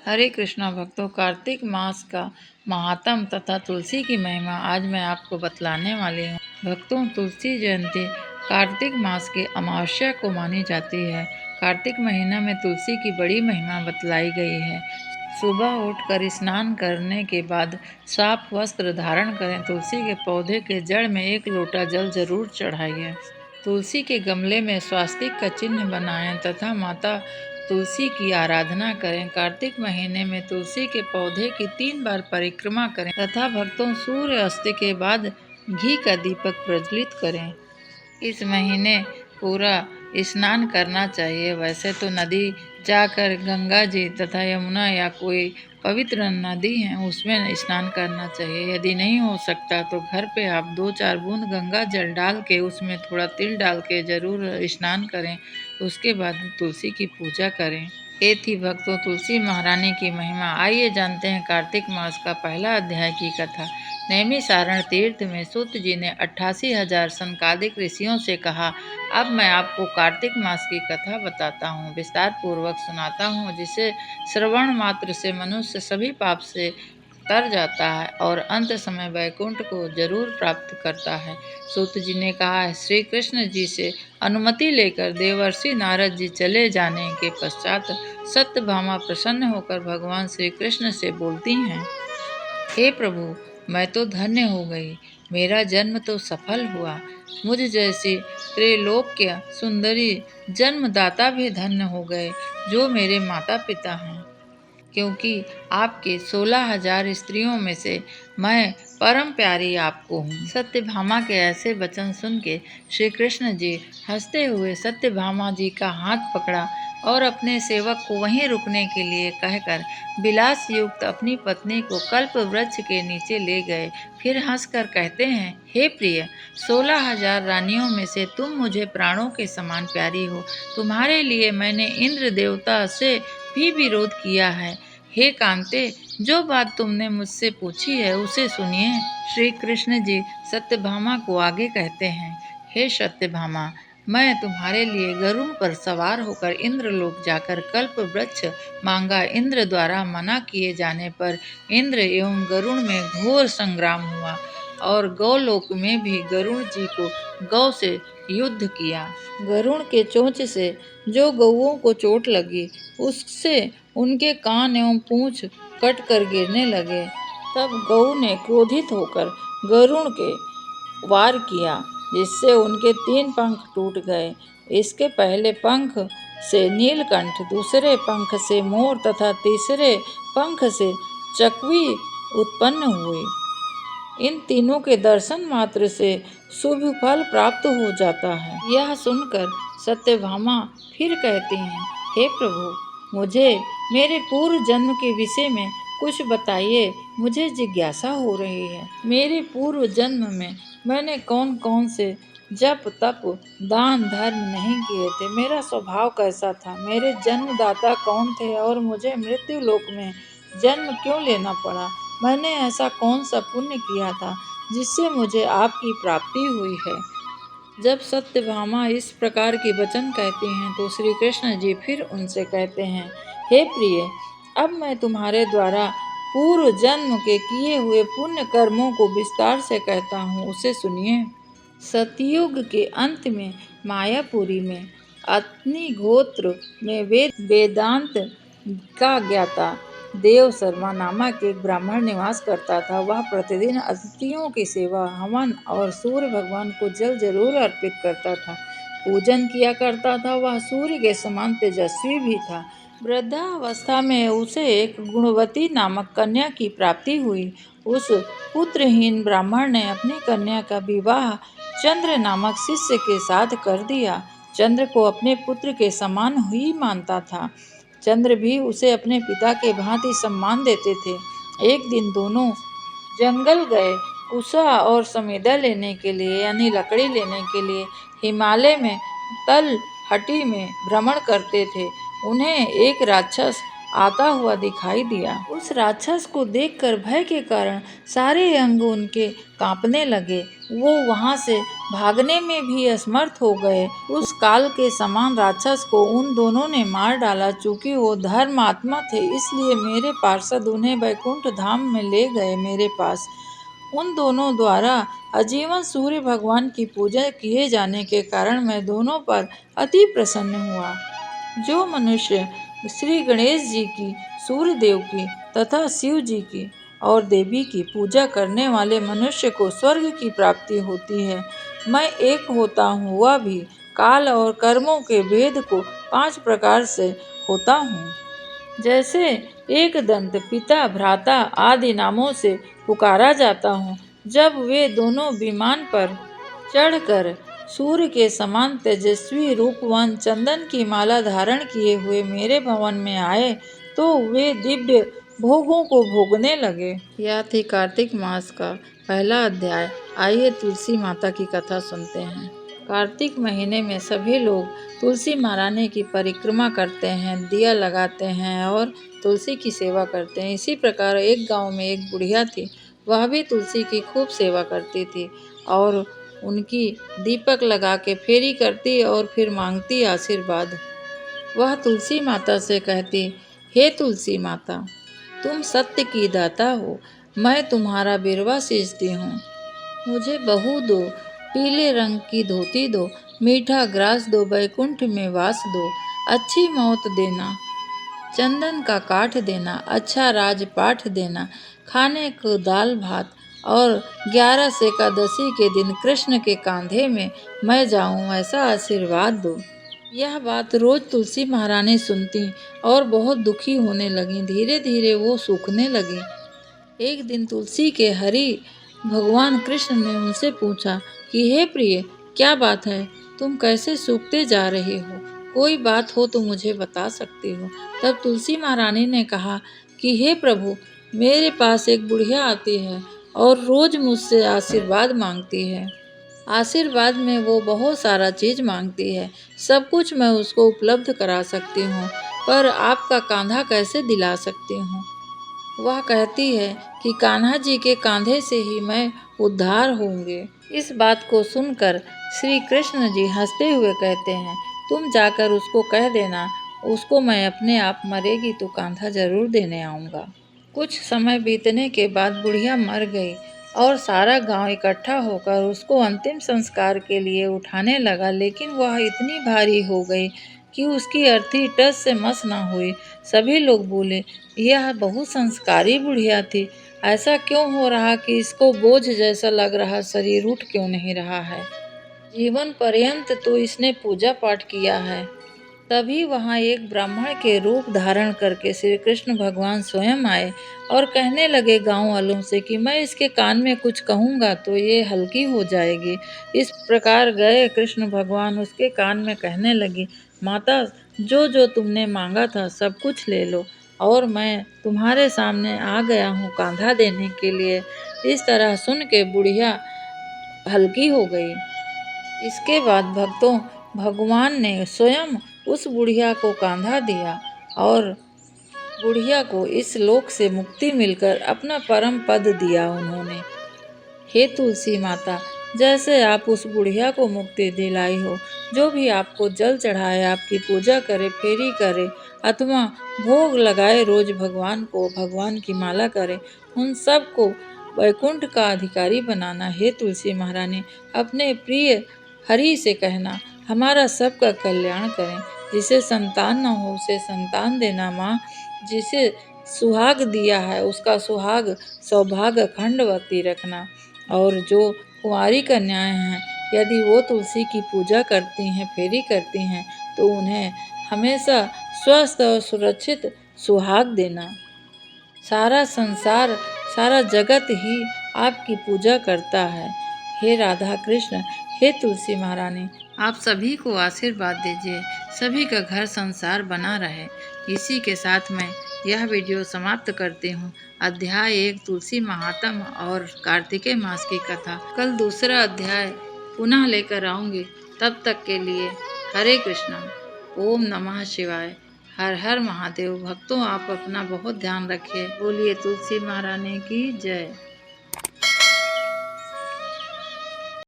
हरे कृष्णा भक्तों, कार्तिक मास का महात्म तथा तुलसी की महिमा आज मैं आपको बतलाने वाली हूँ। भक्तों, तुलसी जयंती कार्तिक मास की अमावस्या को मानी जाती है। कार्तिक महीना में तुलसी की बड़ी महिमा बतलाई गई है। सुबह उठकर स्नान करने के बाद साफ वस्त्र धारण करें। तुलसी के पौधे के जड़ में 1 लोटा जल जरूर चढ़ाइए। तुलसी के गमले में स्वास्तिक का चिन्ह बनाएं तथा माता तुलसी की आराधना करें। कार्तिक महीने में तुलसी के पौधे की 3 बार परिक्रमा करें तथा भक्तों, सूर्य अस्त के बाद घी का दीपक प्रज्वलित करें। इस महीने पूरा स्नान करना चाहिए। वैसे तो नदी जाकर गंगा जी तथा यमुना या कोई पवित्र नदी है उसमें स्नान करना चाहिए। यदि नहीं हो सकता तो घर पे आप 2-4 बूंद गंगा जल डाल के उसमें थोड़ा तिल डाल के जरूर स्नान करें। उसके बाद तुलसी की पूजा करें। ये थी भक्तों तुलसी महारानी की महिमा। आइए जानते हैं कार्तिक मास का पहला अध्याय की कथा। नैमिषारण्य तीर्थ में सूत जी ने 88,000 सनकादिक ऋषियों से कहा, अब मैं आपको कार्तिक मास की कथा बताता हूँ, विस्तार पूर्वक सुनाता हूँ, जिसे श्रवण मात्र से मनुष्य सभी पाप से तर जाता है और अंत समय वैकुंठ को जरूर प्राप्त करता है। सूत जी ने कहा, श्री कृष्ण जी से अनुमति लेकर देवर्षि नारद जी चले जाने के पश्चात सत्यभामा प्रसन्न होकर भगवान श्री कृष्ण से बोलती हैं, हे प्रभु, मैं तो धन्य हो गई। मेरा जन्म तो सफल हुआ। मुझ जैसी त्रैलोक्य सुंदरी जन्मदाता भी धन्य हो गए, जो मेरे माता पिता हैं। क्योंकि आपके 16,000 स्त्रियों में से मैं परम प्यारी आपको हूँ। सत्यभामा के ऐसे वचन सुन के श्री कृष्ण जी हंसते हुए सत्यभामा जी का हाथ पकड़ा और अपने सेवक को वहीं रुकने के लिए कहकर विलास युक्त अपनी पत्नी को कल्प वृक्ष के नीचे ले गए। फिर हंसकर कहते हैं, हे प्रिय, 16,000 रानियों में से तुम मुझे प्राणों के समान प्यारी हो। तुम्हारे लिए मैंने इंद्र देवता से भी विरोध किया है। हे कांते, जो बात तुमने मुझसे पूछी है उसे सुनिए। श्री कृष्ण जी सत्यभामा को आगे कहते हैं, हे सत्यभामा, मैं तुम्हारे लिए गरुड़ पर सवार होकर इंद्रलोक जाकर कल्प वृक्ष मांगा। इंद्र द्वारा मना किए जाने पर इंद्र एवं गरुड़ में घोर संग्राम हुआ और गौलोक में भी गरुड़ जी को गौ से युद्ध किया। गरुड़ के चोंच से जो गौओं को चोट लगी उससे उनके कान एवं पूंछ कट कर गिरने लगे। तब गौ ने क्रोधित होकर गरुड़ के वार किया, जिससे उनके 3 पंख टूट गए। इसके पहले पंख से नीलकंठ, दूसरे पंख से मोर तथा तीसरे पंख से चकवी उत्पन्न हुई। इन तीनों के दर्शन मात्र से शुभ फल प्राप्त हो जाता है। यह सुनकर सत्यभामा फिर कहती हैं, हे प्रभु, मुझे मेरे पूर्व जन्म के विषय में कुछ बताइए। मुझे जिज्ञासा हो रही है। मेरे पूर्व जन्म में मैंने कौन कौन से जप तप दान धर्म नहीं किए थे? मेरा स्वभाव कैसा था? मेरे जन्मदाता कौन थे और मुझे मृत्यु लोक में जन्म क्यों लेना पड़ा? मैंने ऐसा कौन सा पुण्य किया था जिससे मुझे आपकी प्राप्ति हुई है? जब सत्यभामा इस प्रकार की वचन कहती हैं तो श्री कृष्ण जी फिर उनसे कहते हैं, हे प्रिय, अब मैं तुम्हारे द्वारा पूर्व जन्म के किए हुए पुण्य कर्मों को विस्तार से कहता हूँ, उसे सुनिए। सतयुग के अंत में मायापुरी में अग्निहोत्र में वेदांत का ज्ञाता देव शर्मा नामक एक ब्राह्मण निवास करता था। वह प्रतिदिन अतिथियों की सेवा, हवन और सूर्य भगवान को जल जरूर अर्पित करता था, पूजन किया करता था। वह सूर्य के समान तेजस्वी भी था। वृद्धावस्था में उसे एक गुणवती नामक कन्या की प्राप्ति हुई। उस पुत्रहीन ब्राह्मण ने अपनी कन्या का विवाह चंद्र नामक शिष्य के साथ कर दिया। चंद्र को अपने पुत्र के समान ही मानता था। चंद्र भी उसे अपने पिता के भांति सम्मान देते थे। एक दिन दोनों जंगल गए कुशा और समेदा लेने के लिए, यानी लकड़ी लेने के लिए। हिमालय में तल हटी में भ्रमण करते थे। उन्हें एक राक्षस आता हुआ दिखाई दिया। उस राक्षस को देखकर भय के कारण सारे अंग उनके कांपने लगे। वो वहां से भागने में भी असमर्थ हो गए। उस काल के समान राक्षस को उन दोनों ने मार डाला। चूंकि वो धर्मात्मा थे, इसलिए मेरे पार्षद उन्हें वैकुंठ धाम में ले गए मेरे पास। उन दोनों द्वारा आजीवन सूर्य भगवान की पूजा किए जाने के कारण मैं दोनों पर अति प्रसन्न हुआ। जो मनुष्य श्री गणेश जी की, सूर्य देव की तथा शिव जी की और देवी की पूजा करने वाले मनुष्य को स्वर्ग की प्राप्ति होती है। मैं एक होता हुआ भी काल और कर्मों के भेद को 5 प्रकार से होता हूँ। जैसे एक दंत, पिता, भ्राता आदि नामों से पुकारा जाता हूँ। जब वे दोनों विमान पर चढ़कर सूर्य के समान तेजस्वी रूपवान चंदन की माला धारण किए हुए मेरे भवन में आए, तो वे दिव्य भोगों को भोगने लगे। यह थी कार्तिक मास का पहला अध्याय। आइए तुलसी माता की कथा सुनते हैं। कार्तिक महीने में सभी लोग तुलसी महारानी की परिक्रमा करते हैं, दिया लगाते हैं और तुलसी की सेवा करते हैं। इसी प्रकार एक गांव में एक बुढ़िया थी। वह भी तुलसी की खूब सेवा करती थी और उनकी दीपक लगा के फेरी करती और फिर मांगती आशीर्वाद। वह तुलसी माता से कहती, हे तुलसी माता, तुम सत्य की दाता हो, मैं तुम्हारा बिरवा सींचती हूँ। मुझे बहू दो, पीले रंग की धोती दो, मीठा ग्रास दो, बैकुंठ में वास दो, अच्छी मौत देना, चंदन का काठ देना, अच्छा राजपाठ देना, खाने को दाल भात और 11 एकादशी के दिन कृष्ण के कांधे में मैं जाऊं, ऐसा आशीर्वाद दो। यह बात रोज तुलसी महारानी सुनती और बहुत दुखी होने लगी। धीरे धीरे वो सूखने लगी। एक दिन तुलसी के हरि भगवान कृष्ण ने उनसे पूछा कि हे प्रिय, क्या बात है, तुम कैसे सूखते जा रहे हो? कोई बात हो तो मुझे बता सकती हो। तब तुलसी महारानी ने कहा कि हे प्रभु, मेरे पास एक बुढ़िया आती है और रोज मुझसे आशीर्वाद मांगती है। आशीर्वाद में वो बहुत सारा चीज मांगती है। सब कुछ मैं उसको उपलब्ध करा सकती हूँ, पर आपका कांधा कैसे दिला सकती हूँ? वह कहती है कि कान्हा जी के कांधे से ही मैं उद्धार होंगे। इस बात को सुनकर श्री कृष्ण जी हंसते हुए कहते हैं, तुम जाकर उसको कह देना, उसको मैं अपने आप मरेगी तो कांधा जरूर देने आऊँगा। कुछ समय बीतने के बाद बुढ़िया मर गई और सारा गांव इकट्ठा होकर उसको अंतिम संस्कार के लिए उठाने लगा, लेकिन वह इतनी भारी हो गई कि उसकी अर्थी टस से मस न हुई। सभी लोग बोले, यह बहुत संस्कारी बुढ़िया थी, ऐसा क्यों हो रहा कि इसको बोझ जैसा लग रहा, शरीर उठ क्यों नहीं रहा है? जीवन पर्यंत तो इसने पूजा पाठ किया है। तभी वहाँ एक ब्राह्मण के रूप धारण करके श्री कृष्ण भगवान स्वयं आए और कहने लगे गांव वालों से कि मैं इसके कान में कुछ कहूँगा तो ये हल्की हो जाएगी। इस प्रकार गए कृष्ण भगवान उसके कान में कहने लगी, माता, जो जो तुमने मांगा था सब कुछ ले लो और मैं तुम्हारे सामने आ गया हूँ कांधा देने के लिए। इस तरह सुन के बुढ़िया हल्की हो गई। इसके बाद भक्तों, भगवान ने स्वयं उस बुढ़िया को कांधा दिया और बुढ़िया को इस लोक से मुक्ति मिलकर अपना परम पद दिया उन्होंने। हे तुलसी माता, जैसे आप उस बुढ़िया को मुक्ति दिलाई हो, जो भी आपको जल चढ़ाए, आपकी पूजा करे, फेरी करे अथवा भोग लगाए, रोज भगवान को, भगवान की माला करे, उन सब को वैकुंठ का अधिकारी बनाना। हे तुलसी महारानी, अपने प्रिय हरि से कहना, हमारा सबका कल्याण करें। जिसे संतान न हो उसे संतान देना माँ, जिसे सुहाग दिया है उसका सुहाग सौभाग्य अखंडवती रखना। और जो कुंवारी कन्याएं हैं, यदि वो तुलसी की पूजा करती हैं, फेरी करती हैं, तो उन्हें हमेशा स्वस्थ और सुरक्षित सुहाग देना। सारा संसार, सारा जगत ही आपकी पूजा करता है। हे राधा कृष्ण, हे तुलसी महारानी, आप सभी को आशीर्वाद दीजिए, सभी का घर संसार बना रहे। इसी के साथ मैं यह वीडियो समाप्त करती हूँ। अध्याय 1 तुलसी महात्म और कार्तिकेय मास की कथा। कल दूसरा अध्याय पुनः लेकर आऊँगी। तब तक के लिए हरे कृष्णा। ओम नमः शिवाय। हर हर महादेव। भक्तों, आप अपना बहुत ध्यान रखिए। बोलिए तुलसी महारानी की जय।